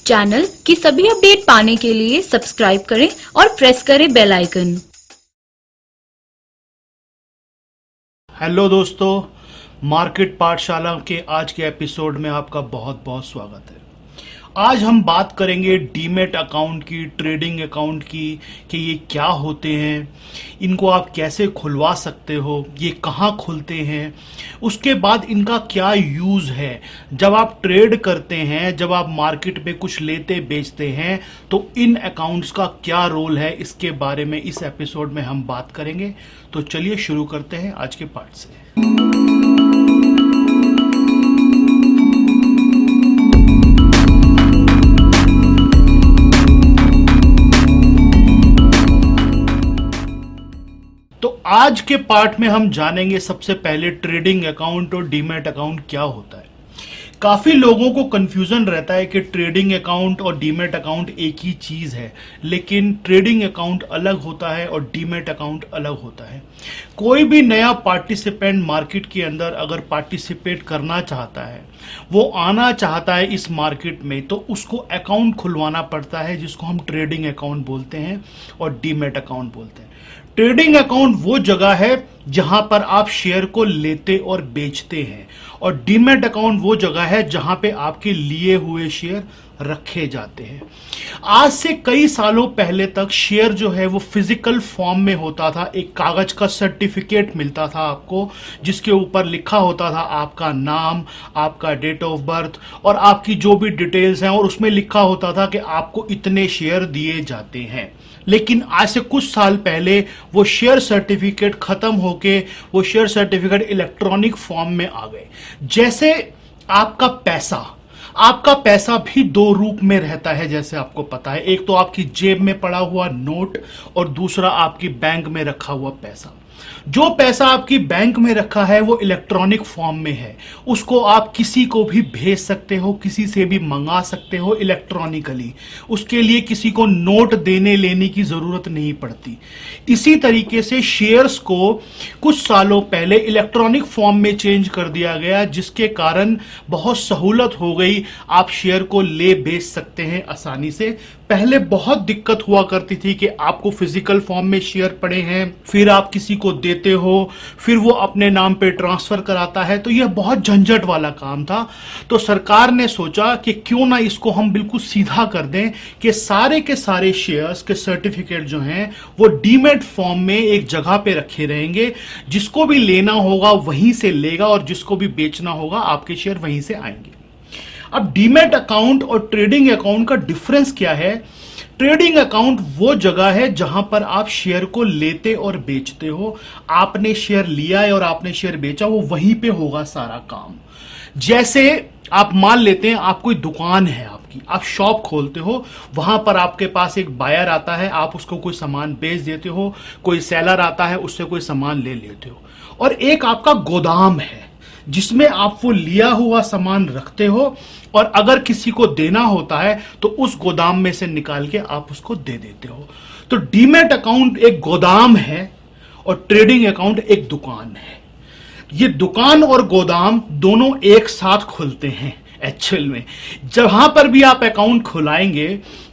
Channel की सभी update पाने के लिए सब्सक्राइब करें और प्रेस करें बेल आइकन। हेलो दोस्तों, मार्केट पाठशाला के आज के एपिसोड में आपका बहुत बहुत स्वागत है। आज हम बात करेंगे डीमैट अकाउंट की, ट्रेडिंग अकाउंट की, कि ये क्या होते हैं, इनको आप कैसे खुलवा सकते हो, ये कहाँ खुलते हैं, उसके बाद इनका क्या यूज़ है। जब आप ट्रेड करते हैं, जब आप मार्केट में कुछ लेते बेचते हैं, तो इन अकाउंट्स का क्या रोल है, इसके बारे में इस एपिसोड में हम बात करेंगे। तो चलिए शुरू करते हैं आज के पार्ट से। तो आज के पार्ट में हम जानेंगे सबसे पहले ट्रेडिंग अकाउंट और डीमैट अकाउंट क्या होता है। काफी लोगों को कंफ्यूजन रहता है कि ट्रेडिंग अकाउंट और डीमैट अकाउंट एक ही चीज है, लेकिन ट्रेडिंग अकाउंट अलग होता है और डीमैट अकाउंट अलग होता है। कोई भी नया पार्टिसिपेंट मार्केट के अंदर अगर पार्टिसिपेट करना चाहता है, वो आना चाहता है इस मार्केट में, तो उसको अकाउंट खुलवाना पड़ता है, जिसको हम ट्रेडिंग अकाउंट बोलते हैं और डीमैट अकाउंट बोलते हैं। ट्रेडिंग अकाउंट वो जगह है जहां पर आप शेयर को लेते और बेचते हैं, और डीमैट अकाउंट वो जगह है जहां पे आपके लिए हुए शेयर रखे जाते हैं। आज से कई सालों पहले तक शेयर जो है वो फिजिकल फॉर्म में होता था। एक कागज का सर्टिफिकेट मिलता था आपको, जिसके ऊपर लिखा होता था आपका नाम, आपका डेट ऑफ बर्थ और आपकी जो भी डिटेल्स हैं, और उसमें लिखा होता था कि आपको इतने शेयर दिए जाते हैं। लेकिन आज से कुछ साल पहले वो शेयर सर्टिफिकेट खत्म होके वो शेयर सर्टिफिकेट इलेक्ट्रॉनिक फॉर्म में आ गए। जैसे आपका पैसा भी दो रूप में रहता है, जैसे आपको पता है। एक तो आपकी जेब में पड़ा हुआ नोट और दूसरा आपकी बैंक में रखा हुआ पैसा। जो पैसा आपकी बैंक में रखा है वो इलेक्ट्रॉनिक फॉर्म में है, उसको आप किसी को भी भेज सकते हो, किसी से भी मंगा सकते हो इलेक्ट्रॉनिकली। उसके लिए किसी को नोट देने लेने की जरूरत नहीं पड़ती। इसी तरीके से शेयर्स को कुछ सालों पहले इलेक्ट्रॉनिक फॉर्म में चेंज कर दिया गया, जिसके कारण बहुत सहूलत हो गई। आप शेयर को ले बेच सकते हैं आसानी से। पहले बहुत दिक्कत हुआ करती थी कि आपको फिजिकल फॉर्म में शेयर पड़े हैं, फिर आप किसी को देते हो, फिर वो अपने नाम पे ट्रांसफर कराता है, तो यह बहुत झंझट वाला काम था। तो सरकार ने सोचा कि क्यों ना इसको हम बिल्कुल सीधा कर दें कि सारे के सारे शेयर्स के सर्टिफिकेट जो हैं वो डीमैट फॉर्म में एक जगह पे रखे रहेंगे। जिसको भी लेना होगा वहीं से लेगा और जिसको भी बेचना होगा आपके शेयर वहीं से आएंगे। अब डीमैट अकाउंट और ट्रेडिंग अकाउंट का डिफरेंस क्या है? ट्रेडिंग अकाउंट वो जगह है जहां पर आप शेयर को लेते और बेचते हो। आपने शेयर लिया है और आपने शेयर बेचा, वो वहीं पे होगा सारा काम। जैसे आप मान लेते हैं आप कोई दुकान है आपकी, आप शॉप खोलते हो, वहां पर आपके पास एक बायर आता है, आप उसको कोई सामान बेच देते हो, कोई सेलर आता है, उससे कोई सामान ले लेते हो, और एक आपका गोदाम है जिसमें आप वो लिया हुआ सामान रखते हो, और अगर किसी को देना होता है तो उस गोदाम में से निकाल के आप उसको दे देते हो। तो डीमैट अकाउंट एक गोदाम है और ट्रेडिंग अकाउंट एक दुकान है। ये दुकान और गोदाम दोनों एक साथ खुलते हैं एक्चुअल में। जहां पर भी आप अकाउंट खुलाएंगे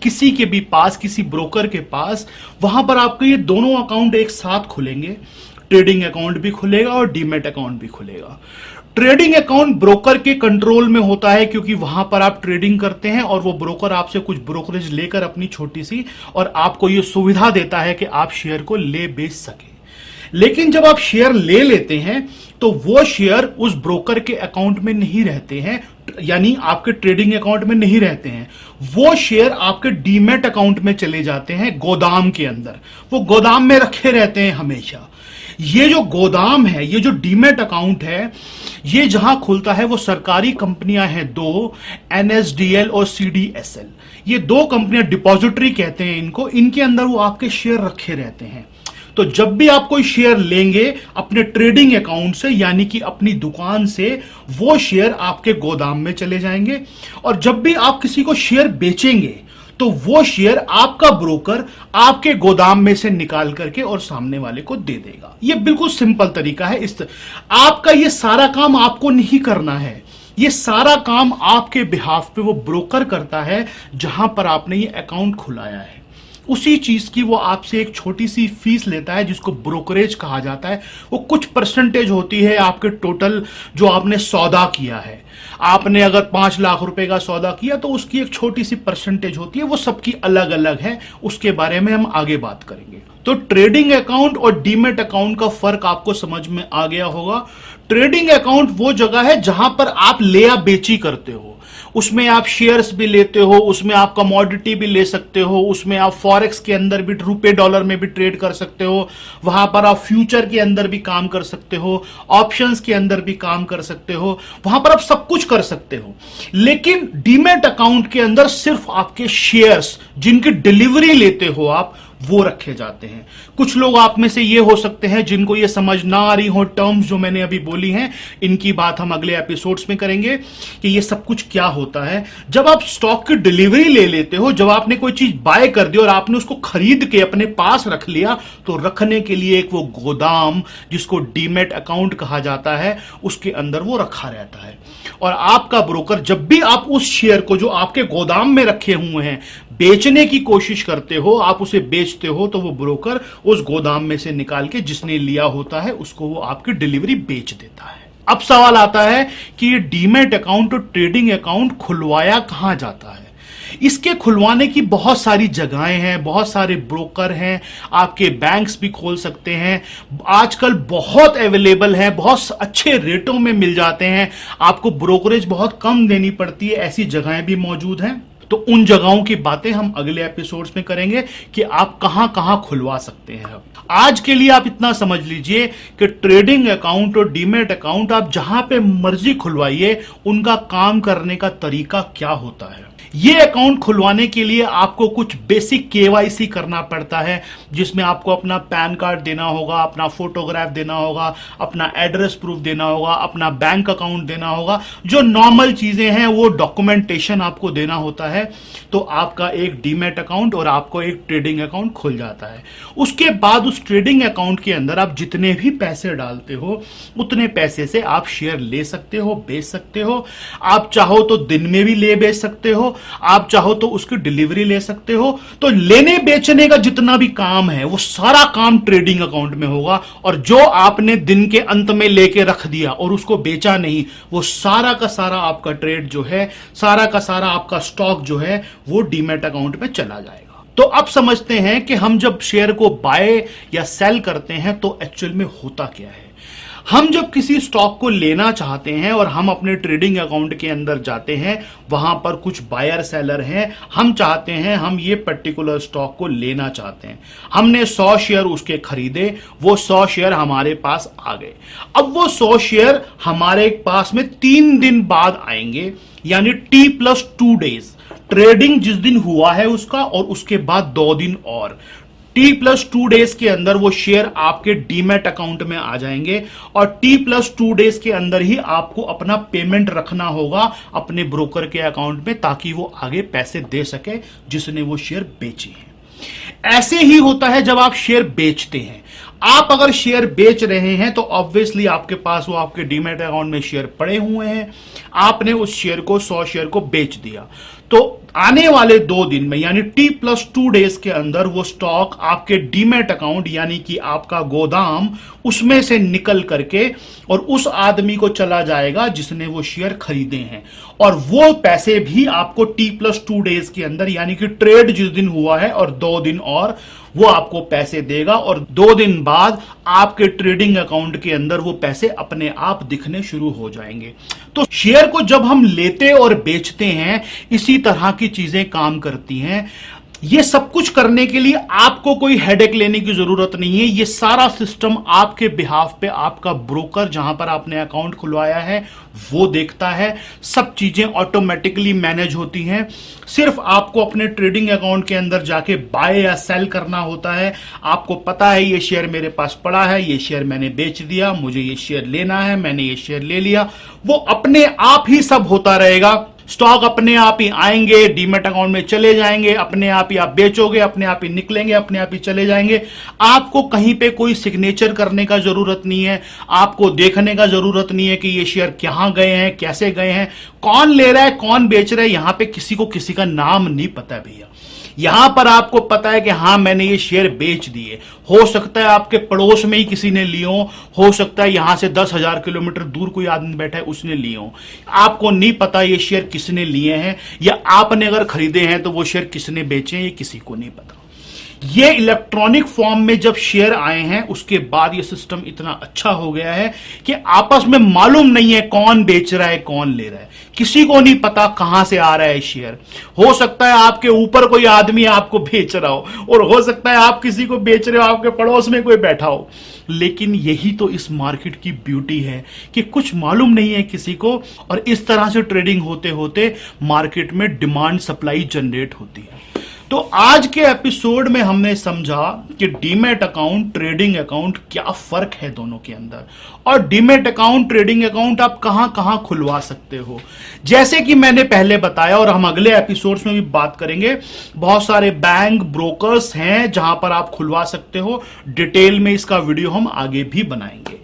किसी के भी पास, किसी ब्रोकर के पास, वहां पर आपके ये दोनों अकाउंट एक साथ खुलेंगे। ट्रेडिंग अकाउंट भी खुलेगा और डीमैट अकाउंट भी खुलेगा। ट्रेडिंग अकाउंट ब्रोकर के कंट्रोल में होता है, क्योंकि वहां पर आप ट्रेडिंग करते हैं और वो ब्रोकर आपसे कुछ ब्रोकरेज लेकर अपनी छोटी सी, और आपको ये सुविधा देता है कि आप शेयर को ले बेच सके। लेकिन जब आप शेयर ले लेते हैं तो वो शेयर उस ब्रोकर के अकाउंट में नहीं रहते हैं, यानी आपके ट्रेडिंग अकाउंट में नहीं रहते हैं। वो शेयर आपके डीमैट अकाउंट में चले जाते हैं, गोदाम के अंदर। वो गोदाम में रखे रहते हैं हमेशा। ये जो गोदाम है, ये जो डीमैट अकाउंट है, ये जहां खुलता है वो सरकारी कंपनियां हैं दो, NSDL और CDSL। ये दो कंपनियां, डिपॉजिटरी कहते हैं इनको, इनके अंदर वो आपके शेयर रखे रहते हैं। तो जब भी आप कोई शेयर लेंगे अपने ट्रेडिंग अकाउंट से, यानी कि अपनी दुकान से, वो शेयर आपके गोदाम में चले जाएंगे, और जब भी आप किसी को शेयर बेचेंगे तो वो शेयर आपका ब्रोकर आपके गोदाम में से निकाल करके और सामने वाले को दे देगा। ये बिल्कुल सिंपल तरीका है। आपका ये सारा काम आपको नहीं करना है, ये सारा काम आपके बिहाफ पे वो ब्रोकर करता है जहां पर आपने ये अकाउंट खुलाया है। उसी चीज की वो आपसे एक छोटी सी फीस लेता है जिसको ब्रोकरेज कहा जाता है। वो कुछ परसेंटेज होती है आपके टोटल जो आपने सौदा किया है। आपने अगर 5 लाख रुपए का सौदा किया तो उसकी एक छोटी सी परसेंटेज होती है, वो सबकी अलग अलग है, उसके बारे में हम आगे बात करेंगे। तो ट्रेडिंग अकाउंट और डीमेट अकाउंट का फर्क आपको समझ में आ गया होगा। ट्रेडिंग अकाउंट वो जगह है जहां पर आप ले या बेची करते हो, उसमें आप शेयर्स भी लेते हो, उसमें आप कमोडिटी भी ले सकते हो, उसमें आप फॉरेक्स के अंदर भी रुपए डॉलर में भी ट्रेड कर सकते हो, वहां पर आप फ्यूचर के अंदर भी काम कर सकते हो, ऑप्शंस के अंदर भी काम कर सकते हो, वहां पर आप सब कुछ कर सकते हो। लेकिन डीमेट अकाउंट के अंदर सिर्फ आपके शेयर्स जिनकी डिलीवरी लेते हो आप, वो रखे जाते हैं। कुछ लोग आप में से ये हो सकते हैं जिनको ये समझ ना आ रही हो टर्म्स जो मैंने अभी बोली हैं, इनकी बात हम अगले एपिसोड्स में करेंगे कि ये सब कुछ क्या होता है। जब आप स्टॉक की डिलीवरी ले लेते हो, जब आपने कोई चीज बाय कर दी और आपने उसको खरीद के अपने पास रख लिया, तो रखने के लिए एक वो गोदाम जिसको डीमेट अकाउंट कहा जाता है, उसके अंदर वो रखा रहता है। और आपका ब्रोकर जब भी आप उस शेयर को जो आपके गोदाम में रखे हुए हैं बेचने की कोशिश करते हो, आप उसे बेचते हो, तो वो ब्रोकर उस गोदाम में से निकाल के जिसने लिया होता है उसको वो आपकी डिलीवरी बेच देता है। अब सवाल आता है कि ये डीमेट अकाउंट और ट्रेडिंग अकाउंट खुलवाया कहां जाता है। इसके खुलवाने की बहुत सारी जगहें हैं, बहुत सारे ब्रोकर हैं, आपके बैंक्स भी खोल सकते हैं, आजकल बहुत अवेलेबल है, बहुत अच्छे रेटों में मिल जाते हैं, आपको ब्रोकरेज बहुत कम देनी पड़ती है, ऐसी जगहें भी मौजूद हैं। तो उन जगहों की बातें हम अगले एपिसोड्स में करेंगे कि आप कहां कहां खुलवा सकते हैं। आज के लिए आप इतना समझ लीजिए कि ट्रेडिंग अकाउंट और डीमेट अकाउंट आप जहां पे मर्जी खुलवाइए, उनका काम करने का तरीका क्या होता है। ये अकाउंट खुलवाने के लिए आपको कुछ बेसिक केवाईसी करना पड़ता है, जिसमें आपको अपना पैन कार्ड देना होगा, अपना फोटोग्राफ देना होगा, अपना एड्रेस प्रूफ देना होगा, अपना बैंक अकाउंट देना होगा। जो नॉर्मल चीजें हैं वो डॉक्यूमेंटेशन आपको देना होता है। तो आपका एक डीमेट अकाउंट और आपको एक ट्रेडिंग अकाउंट खुल जाता है। उसके बाद उस ट्रेडिंग अकाउंट के अंदर आप जितने भी पैसे डालते हो, उतने पैसे से आप शेयर ले सकते हो, बेच सकते हो। आप चाहो तो दिन में भी ले बेच सकते हो, आप चाहो तो उसकी डिलीवरी ले सकते हो। तो लेने बेचने का जितना भी काम है वो सारा काम ट्रेडिंग अकाउंट में होगा, और जो आपने दिन के अंत में लेके रख दिया और उसको बेचा नहीं, वो सारा का सारा आपका ट्रेड जो है, सारा का सारा आपका स्टॉक जो है, वो डीमेट अकाउंट में चला जाएगा। तो अब समझते हैं कि हम जब शेयर को बाय या सेल करते हैं तो एक्चुअल में होता क्या है। हम जब किसी स्टॉक को लेना चाहते हैं और हम अपने ट्रेडिंग अकाउंट के अंदर जाते हैं, वहां पर कुछ बायर सेलर हैं, हम चाहते हैं हम ये पर्टिकुलर स्टॉक को लेना चाहते हैं। हमने 100 शेयर उसके खरीदे, वो 100 शेयर हमारे पास आ गए। अब वो 100 शेयर हमारे पास में 3 दिन बाद आएंगे, यानी T+2 डेज। ट्रेडिंग जिस दिन हुआ है उसका और उसके बाद 2 दिन और, T+2 डेज के अंदर वो शेयर आपके डीमेट अकाउंट में आ जाएंगे। और T+2 डेज के अंदर ही आपको अपना पेमेंट रखना होगा अपने ब्रोकर के अकाउंट में, ताकि वो आगे पैसे दे सके जिसने वो शेयर बेची है। ऐसे ही होता है जब आप शेयर बेचते हैं। आप अगर शेयर बेच रहे हैं तो ऑब्वियसली आपके पास वो आपके डीमेट अकाउंट में शेयर पड़े हुए हैं, आपने उस शेयर को 100 शेयर को बेच दिया, तो आने वाले 2 दिन में यानी T+2 डेज के अंदर वो स्टॉक आपके डीमेट अकाउंट यानी कि आपका गोदाम उसमें से निकल करके और उस आदमी को चला जाएगा जिसने वो शेयर खरीदे हैं, और वो पैसे भी आपको T+2 डेज के अंदर यानी कि ट्रेड जिस दिन हुआ है और 2 दिन और, वो आपको पैसे देगा। और 2 दिन बाद आपके ट्रेडिंग अकाउंट के अंदर वो पैसे अपने आप दिखने शुरू हो जाएंगे। तो शेयर को जब हम लेते और बेचते हैं, इसी तरह की चीजें काम करती हैं। ये सब कुछ करने के लिए आपको कोई हेडेक लेने की जरूरत नहीं है। ये सारा सिस्टम आपके बिहाफ पे आपका ब्रोकर जहां पर आपने अकाउंट खुलवाया है वो देखता है। सब चीजें ऑटोमेटिकली मैनेज होती हैं। सिर्फ आपको अपने ट्रेडिंग अकाउंट के अंदर जाके बाय या सेल करना होता है। आपको पता है ये शेयर मेरे पास पड़ा है, ये शेयर मैंने बेच दिया, मुझे ये शेयर लेना है, मैंने ये शेयर ले लिया। वो अपने आप ही सब होता रहेगा। स्टॉक अपने आप ही आएंगे, डीमेट अकाउंट में चले जाएंगे, अपने आप ही आप बेचोगे, अपने आप ही निकलेंगे, अपने आप ही चले जाएंगे। आपको कहीं पे कोई सिग्नेचर करने का जरूरत नहीं है, आपको देखने का जरूरत नहीं है कि ये शेयर कहां गए हैं, कैसे गए हैं, कौन ले रहा है, कौन बेच रहा है। यहां पे किसी को किसी का नाम नहीं पता भैया। यहां पर आपको पता है कि हां मैंने ये शेयर बेच दिए। हो सकता है आपके पड़ोस में ही किसी ने लिए हो सकता है यहां से 10,000 किलोमीटर दूर कोई आदमी बैठा है उसने लिए हो। आपको नहीं पता ये शेयर किसने लिए हैं, या आपने अगर खरीदे हैं तो वो शेयर किसने बेचे हैं, ये किसी को नहीं पता। ये इलेक्ट्रॉनिक फॉर्म में जब शेयर आए हैं उसके बाद ये सिस्टम इतना अच्छा हो गया है कि आपस में मालूम नहीं है कौन बेच रहा है, कौन ले रहा है, किसी को नहीं पता कहां से आ रहा है शेयर। हो सकता है आपके ऊपर कोई आदमी आपको बेच रहा हो, और हो सकता है आप किसी को बेच रहे हो, आपके पड़ोस में कोई बैठा हो। लेकिन यही तो इस मार्केट की ब्यूटी है कि कुछ मालूम नहीं है किसी को, और इस तरह से ट्रेडिंग होते होते मार्केट में डिमांड सप्लाई जनरेट होती है। तो आज के एपिसोड में हमने समझा कि डीमैट अकाउंट, ट्रेडिंग अकाउंट, क्या फर्क है दोनों के अंदर, और डीमैट अकाउंट, ट्रेडिंग अकाउंट आप कहां कहां खुलवा सकते हो। जैसे कि मैंने पहले बताया, और हम अगले एपिसोड्स में भी बात करेंगे, बहुत सारे बैंक, ब्रोकर्स हैं जहां पर आप खुलवा सकते हो। डिटेल में इसका वीडियो हम आगे भी बनाएंगे।